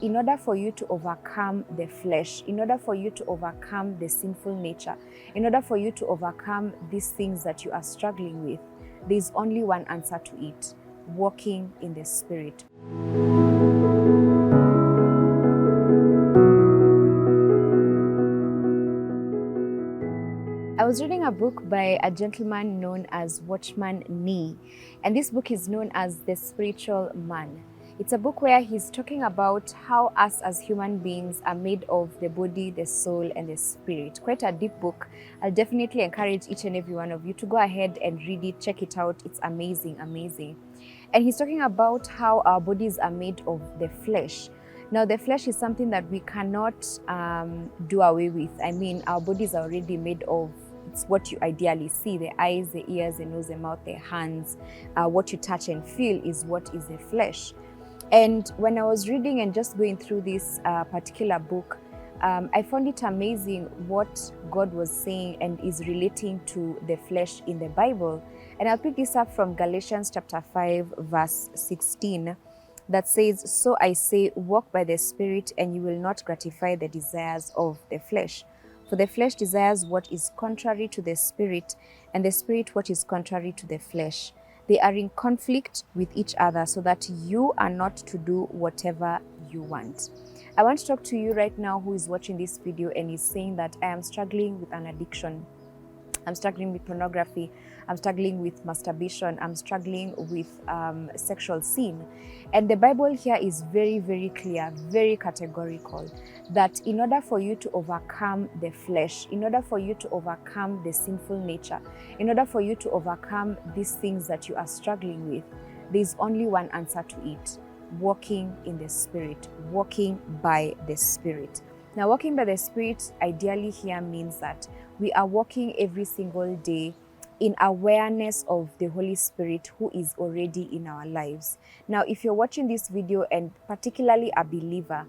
In order for you to overcome the flesh, in order for you to overcome the sinful nature, in order for you to overcome these things that you are struggling with, there is only one answer to it: walking in the Spirit. I was reading a book by a gentleman known as Mwaniki, and this book is known as The Spiritual Man. It's a book where he's talking about how us as human beings are made of the body, the soul, and the spirit. Quite a deep book. I'll definitely encourage each and every one of you to go ahead and read it, check it out. It's amazing, amazing. And he's talking about how our bodies are made of the flesh. Now, the flesh is something that we cannot do away with. I mean, our bodies are already made of, it's what you ideally see: the eyes, the ears, the nose, the mouth, the hands. What you touch and feel is what is the flesh. And when I was reading and just going through this particular book, I found it amazing what God was saying and is relating to the flesh in the Bible. And I'll pick this up from Galatians chapter 5, verse 16, that says, "So I say, walk by the Spirit, and you will not gratify the desires of the flesh. For the flesh desires what is contrary to the Spirit, and the Spirit what is contrary to the flesh. They are in conflict with each other, so that you are not to do whatever you want." I want to talk to you right now who is watching this video and is saying that I am struggling with an addiction. I'm struggling with pornography. I'm struggling with masturbation. I'm struggling with sexual sin. And the Bible here is very, very clear, very categorical, that in order for you to overcome the flesh, in order for you to overcome the sinful nature, in order for you to overcome these things that you are struggling with, there is only one answer to it: walking in the Spirit, walking by the Spirit. Now, walking by the Spirit ideally here means that we are walking every single day in awareness of the Holy Spirit who is already in our lives. Now, if you're watching this video and particularly a believer,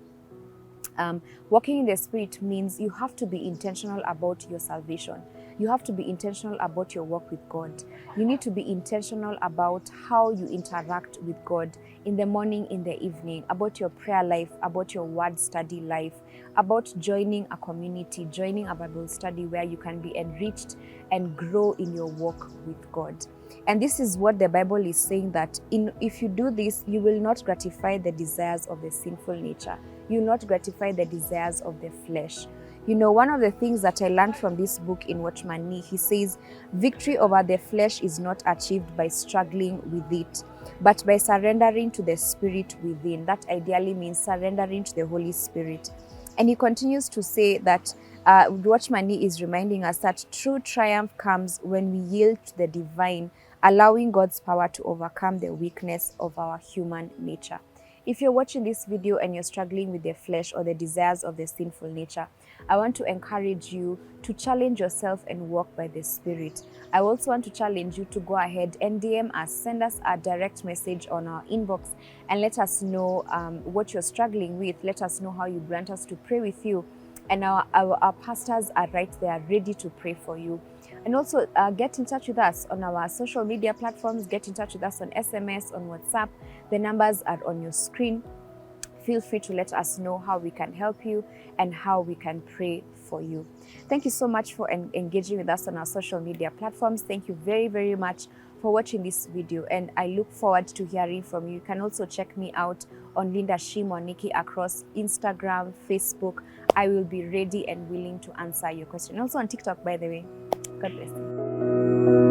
walking in the Spirit means you have to be intentional about your salvation. You have to be intentional about your walk with God. You need to be intentional about how you interact with God in the morning, in the evening, about your prayer life, about your word study life, about joining a community, joining a Bible study where you can be enriched and grow in your walk with God. And this is what the Bible is saying, that if you do this, you will not gratify the desires of the sinful nature. You will not gratify the desires of the flesh. You know, one of the things that I learned from this book in Mwaniki, he says, victory over the flesh is not achieved by struggling with it, but by surrendering to the Spirit within. That ideally means surrendering to the Holy Spirit. And he continues to say that Mwaniki is reminding us that true triumph comes when we yield to the divine, allowing God's power to overcome the weakness of our human nature. If you're watching this video and you're struggling with the flesh or the desires of the sinful nature, I want to encourage you to challenge yourself and walk by the Spirit. I also want to challenge you to go ahead and DM us, send us a direct message on our inbox, and let us know what you're struggling with. Let us know how you want us to pray with you. And our pastors are right there ready to pray for you. And also get in touch with us on our social media platforms. Get in touch with us on SMS, on WhatsApp. The numbers are on your screen. Feel free to let us know how we can help you and how we can pray for you. Thank you so much for engaging with us on our social media platforms. Thank you very, very much for watching this video, and I look forward to hearing from you. You can also check me out on Linda Mwaniki across Instagram, Facebook. I will be ready and willing to answer your question. Also on TikTok, by the way. God bless you.